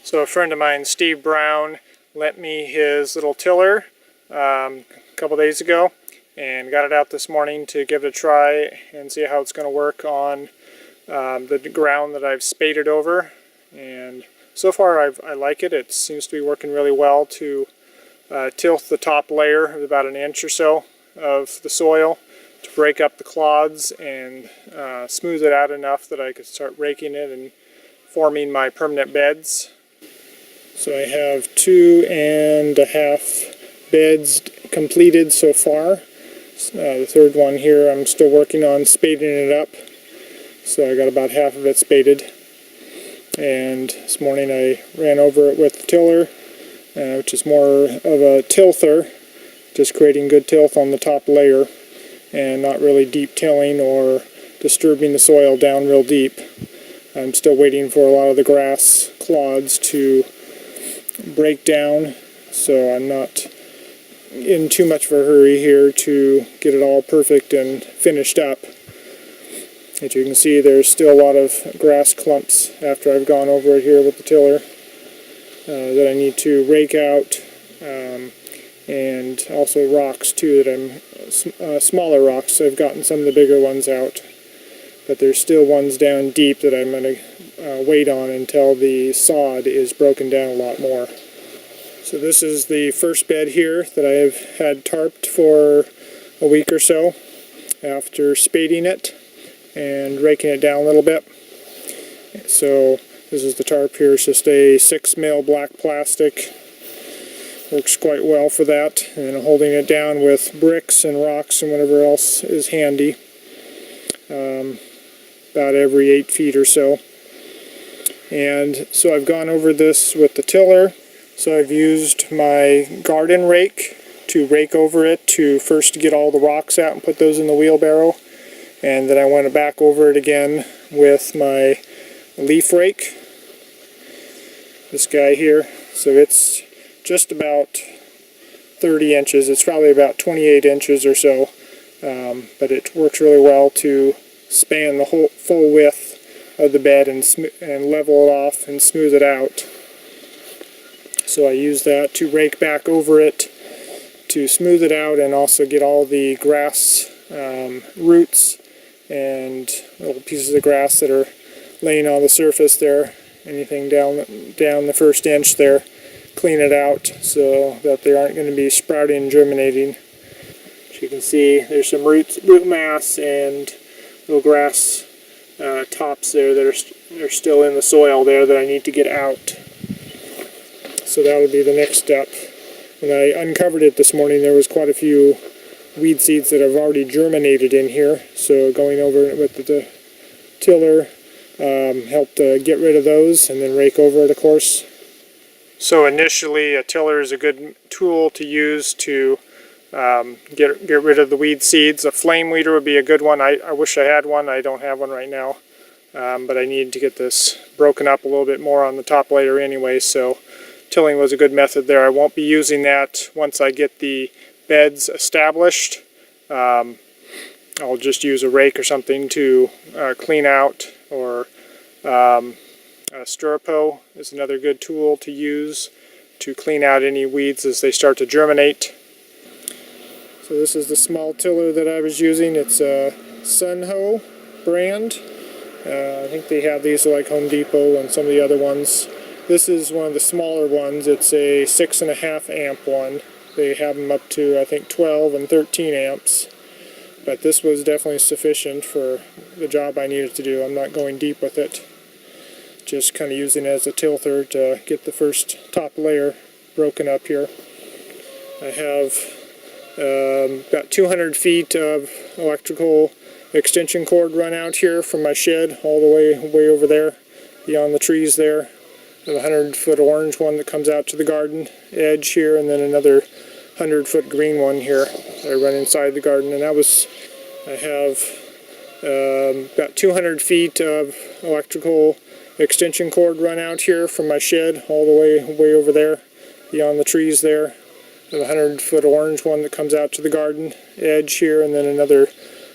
So a friend of mine, Steve Brown, lent me his little tiller a couple days ago and got it out this morning to give it a try and see how it's going to work on the ground that I've spaded over. And so far I like it. It seems to be working really well to tilt the top layer of about an inch or so of the soil to break up the clods and smooth it out enough that I could start raking it and forming my permanent beds. So I have 2.5 beds completed so far. The third one here I'm still working on spading it up. So I got about half of it spaded. And this morning I ran over it with the tiller, which is more of a tilther, just creating good tilth on the top layer and not really deep tilling or disturbing the soil down real deep. I'm still waiting for a lot of the grass clods to break down, so I'm not in too much of a hurry here to get it all perfect and finished up. As you can see, there's still a lot of grass clumps after I've gone over it here with the tiller that I need to rake out, and also rocks too that I'm smaller rocks. I've gotten some of the bigger ones out, but there's still ones down deep that I'm going to wait on until the sod is broken down a lot more. So this is the first bed here that I've had tarped for a week or so after spading it and raking it down a little bit. So this is the tarp here. It's just a 6 mil black plastic. Works quite well for that. And I'm holding it down with bricks and rocks and whatever else is handy. About every 8 feet or so. And so I've gone over this with the tiller. So I've used my garden rake to rake over it to first get all the rocks out and put those in the wheelbarrow. And then I went back over it again with my leaf rake. This guy here. So it's just about 30 inches. It's probably about 28 inches or so. But it works really well to span the whole full width of the bed and level it off and smooth it out. So I use that to rake back over it to smooth it out and also get all the grass roots and little pieces of grass that are laying on the surface there, anything down the first inch there, clean it out so that they aren't going to be sprouting and germinating. As you can see, there's some root mass and little grass tops there that are still in the soil there that I need to get out. So that would be the next step. When I uncovered it this morning, there was quite a few weed seeds that have already germinated in here. So going over it with the tiller helped get rid of those and then rake over it, of course. So initially, a tiller is a good tool to use to get rid of the weed seeds. A flame weeder would be a good one. I wish I had one. I don't have one right now. But I need to get this broken up a little bit more on the top layer anyway, so tilling was a good method there. I won't be using that once I get the beds established. I'll just use a rake or something to clean out, or a stirrupo is another good tool to use to clean out any weeds as they start to germinate. So this is the small tiller that I was using. It's a Sunho brand. I think they have these like Home Depot and some of the other ones. This is one of the smaller ones. It's a 6.5 amp one. They have them up to, I think, 12 and 13 amps. But this was definitely sufficient for the job I needed to do. I'm not going deep with it. Just kind of using it as a tilther to get the first top layer broken up here. I have about 200 feet of electrical extension cord run out here from my shed all the way over there beyond the trees there. A 100-foot orange one that comes out to the garden edge here, and then another 100-foot green one here that I run inside the garden. And I have about 200 feet of electrical extension cord run out here from my shed all the way over there beyond the trees there. A 100-foot orange one that comes out to the garden edge here, and then another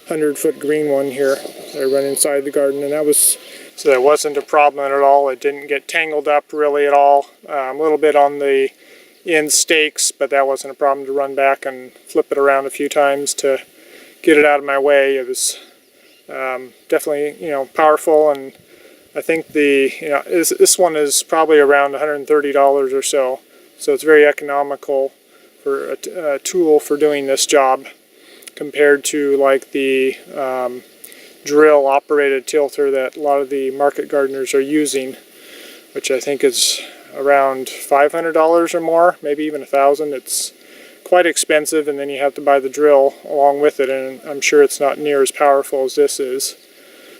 100-foot green one here that I run inside the garden. And that was So that wasn't a problem at all. It didn't get tangled up really at all. A little bit on the end stakes, but that wasn't a problem to run back and flip it around a few times to get it out of my way. It was definitely, powerful, and I think this one is probably around $130 or so. So it's very economical for a tool for doing this job compared to like the drill operated tilter that a lot of the market gardeners are using, which I think is around $500 or more, maybe even $1,000. It's quite expensive, and then you have to buy the drill along with it, and I'm sure it's not near as powerful as this is.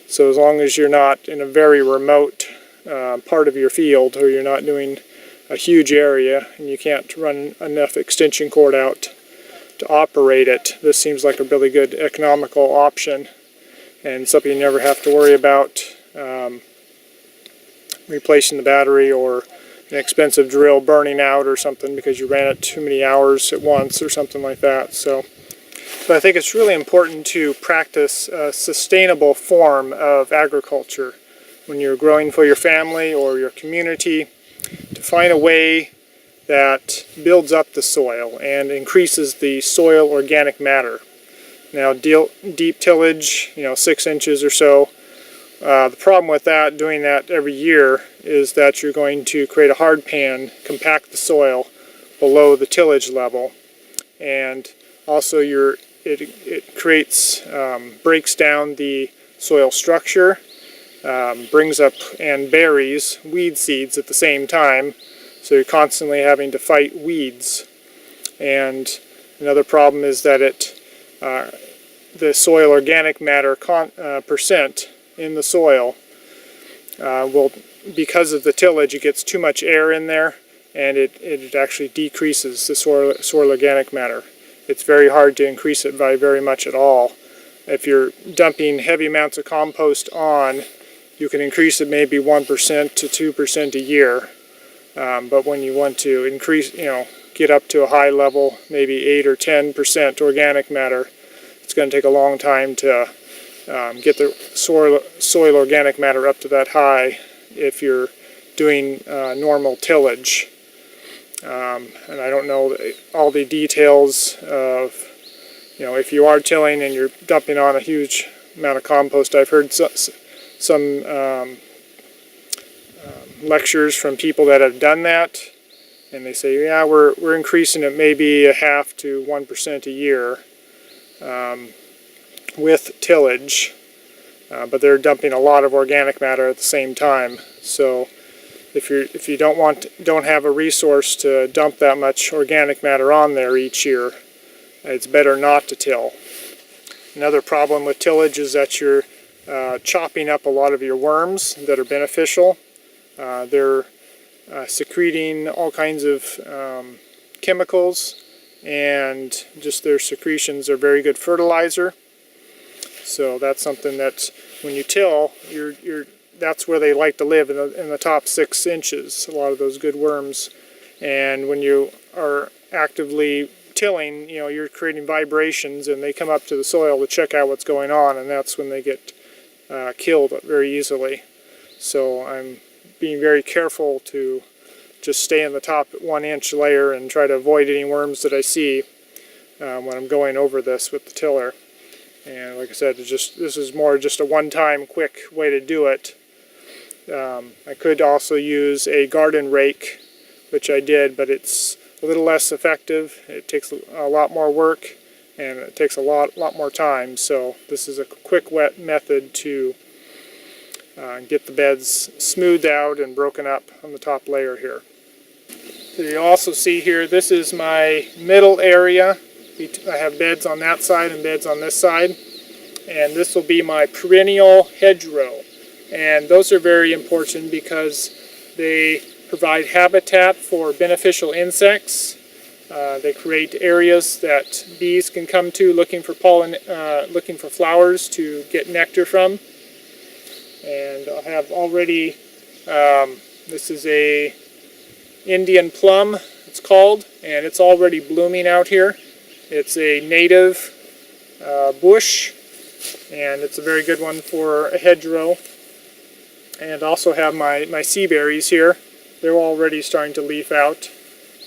So as long as you're not in a very remote part of your field, or you're not doing a huge area and you can't run enough extension cord out to operate it, this seems like a really good economical option, and something you never have to worry about replacing the battery or an expensive drill burning out or something because you ran it too many hours at once or something like that. So I think it's really important to practice a sustainable form of agriculture when you're growing for your family or your community, to find a way that builds up the soil and increases the soil organic matter. Now, deep tillage, 6 inches or so, the problem with that, doing that every year, is that you're going to create a hard pan, compact the soil below the tillage level, and also it creates, breaks down the soil structure, brings up and buries weed seeds at the same time, so you're constantly having to fight weeds. And another problem is that the soil organic matter percent in the soil because of the tillage, it gets too much air in there, and it actually decreases the soil organic matter. It's very hard to increase it by very much at all. If you're dumping heavy amounts of compost on, you can increase it maybe 1% to 2% a year. But when you want to increase, get up to a high level, maybe 8 or 10% organic matter, it's going to take a long time to get the soil organic matter up to that high if you're doing normal tillage. And I don't know all the details of, if you are tilling and you're dumping on a huge amount of compost. I've heard some lectures from people that have done that, and they say, yeah, we're increasing it maybe 0.5 to 1% a year with tillage, but they're dumping a lot of organic matter at the same time. So if you don't have a resource to dump that much organic matter on there each year, it's better not to till. Another problem with tillage is that you're chopping up a lot of your worms that are beneficial. They're secreting all kinds of chemicals, and just their secretions are very good fertilizer. So that's something that when you till, that's where they like to live, in the top 6 inches, a lot of those good worms. And when you are actively tilling, you're creating vibrations, and they come up to the soil to check out what's going on, and that's when they get killed very easily. So I'm being very careful to just stay in the top 1 inch layer and try to avoid any worms that I see when I'm going over this with the tiller. And like I said, this is more just a one-time quick way to do it. I could also use a garden rake, which I did, but it's a little less effective. It takes a lot more work, and it takes a lot more time. So this is a quick wet method to get the beds smoothed out and broken up on the top layer here. So you also see here, this is my middle area. I have beds on that side and beds on this side, and this will be my perennial hedgerow. And those are very important because they provide habitat for beneficial insects. They create areas that bees can come to looking for pollen, looking for flowers to get nectar from. And I have already, this is a Indian plum, it's called, and it's already blooming out here. It's a native bush, and it's a very good one for a hedgerow. And also have my sea berries here. They're already starting to leaf out,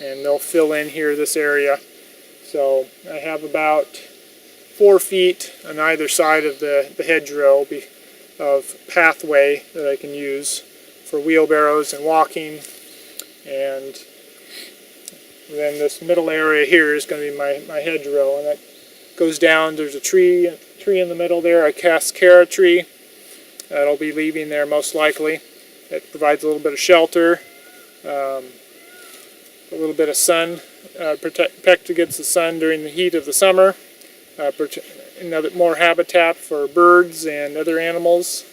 and they'll fill in here this area. So I have about 4 feet on either side of the hedgerow of pathway that I can use for wheelbarrows and walking. And then this middle area here is going to be my hedgerow, and that goes down. There's a tree in the middle there, a cascara tree. That'll be leaving there most likely. It provides a little bit of shelter, a little bit of sun, protect against the sun during the heat of the summer. Another more habitat for birds and other animals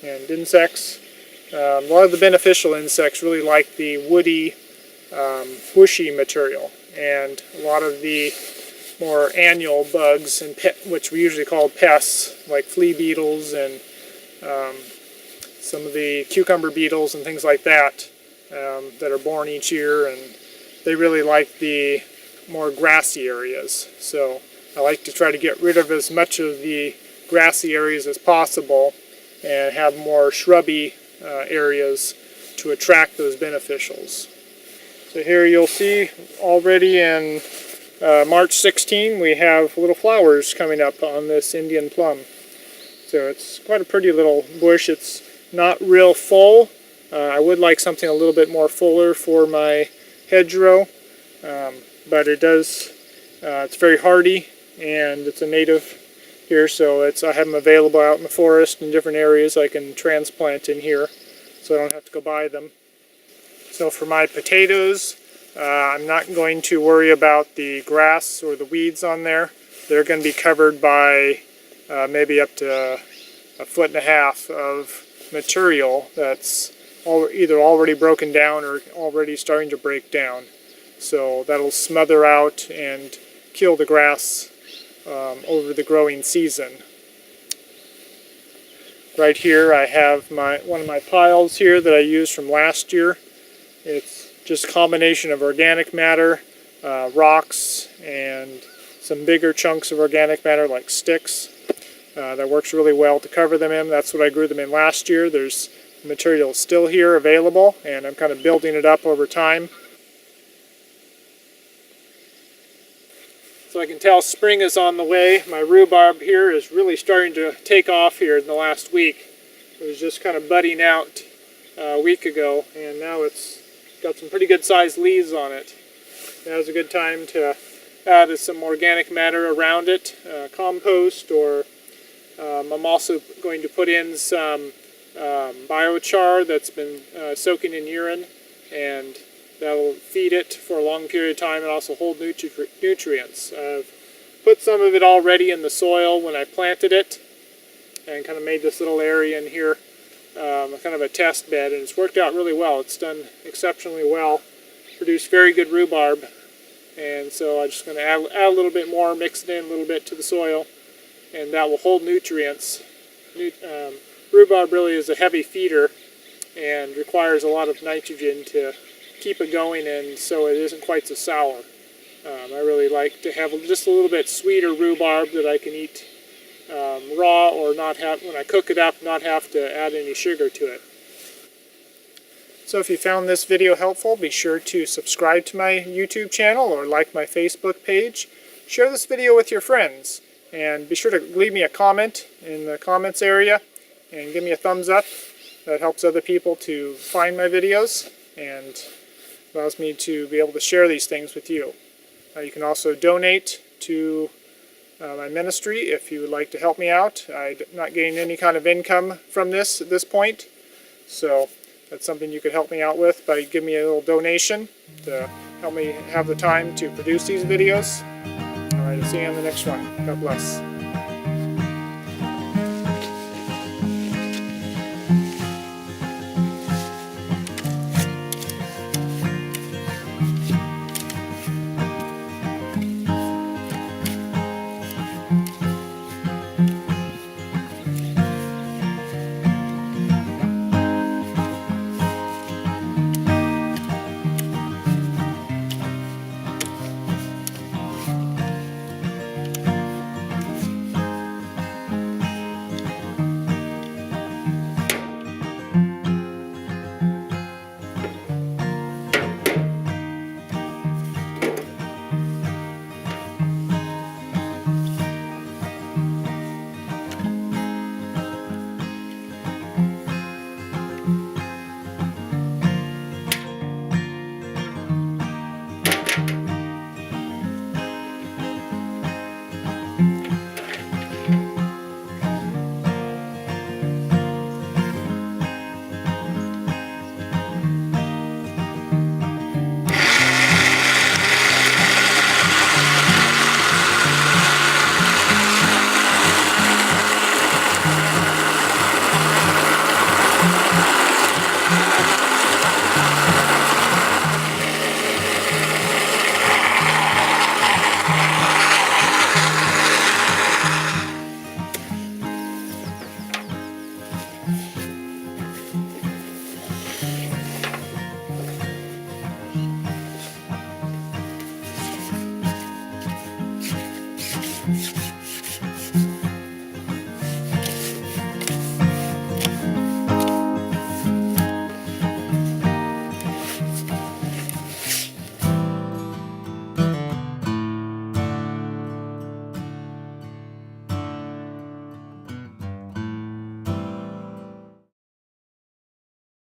and insects. A lot of the beneficial insects really like the woody, bushy material, and a lot of the more annual bugs, and which we usually call pests, like flea beetles and some of the cucumber beetles and things like that, that are born each year, and they really like the more grassy areas. So I like to try to get rid of as much of the grassy areas as possible and have more shrubby areas to attract those beneficials. So here you'll see already in March 16 we have little flowers coming up on this Indian plum. So it's quite a pretty little bush. It's not real full. I would like something a little bit more fuller for my hedgerow, but it does. It's very hardy, and it's a native here, so I have them available out in the forest in different areas I can transplant in here, so I don't have to go buy them. So for my potatoes, I'm not going to worry about the grass or the weeds on there. They're going to be covered by maybe up to 1.5 feet of material that's either already broken down or already starting to break down. So that'll smother out and kill the grass over the growing season. Right here I have one of my piles here that I used from last year. It's just a combination of organic matter, rocks, and some bigger chunks of organic matter like sticks. That works really well to cover them in. That's what I grew them in last year. There's material still here available, and I'm kind of building it up over time. So I can tell spring is on the way. My rhubarb here is really starting to take off here in the last week. It was just kind of budding out a week ago, and now it's got some pretty good sized leaves on it. Now's a good time to add some organic matter around it, compost, or I'm also going to put in some biochar that's been soaking in urine, and that'll feed it for a long period of time and also hold nutrients. I've put some of it already in the soil when I planted it, and kind of made this little area in here kind of a test bed, and it's worked out really well. It's done exceptionally well, produced very good rhubarb, and so I'm just going to add a little bit more, mix it in a little bit to the soil, and that will hold nutrients. Rhubarb really is a heavy feeder and requires a lot of nitrogen to keep it going, and so it isn't quite so sour. I really like to have just a little bit sweeter rhubarb that I can eat raw, or not have, when I cook it up, not have to add any sugar to it. So if you found this video helpful, be sure to subscribe to my YouTube channel or like my Facebook page. Share this video with your friends, and be sure to leave me a comment in the comments area and give me a thumbs up. That helps other people to find my videos and allows me to be able to share these things with you. You can also donate to my ministry if you would like to help me out. I'm not getting any kind of income from this at this point, so that's something you could help me out with by giving me a little donation to help me have the time to produce these videos. Alright, I'll see you on the next one. God bless.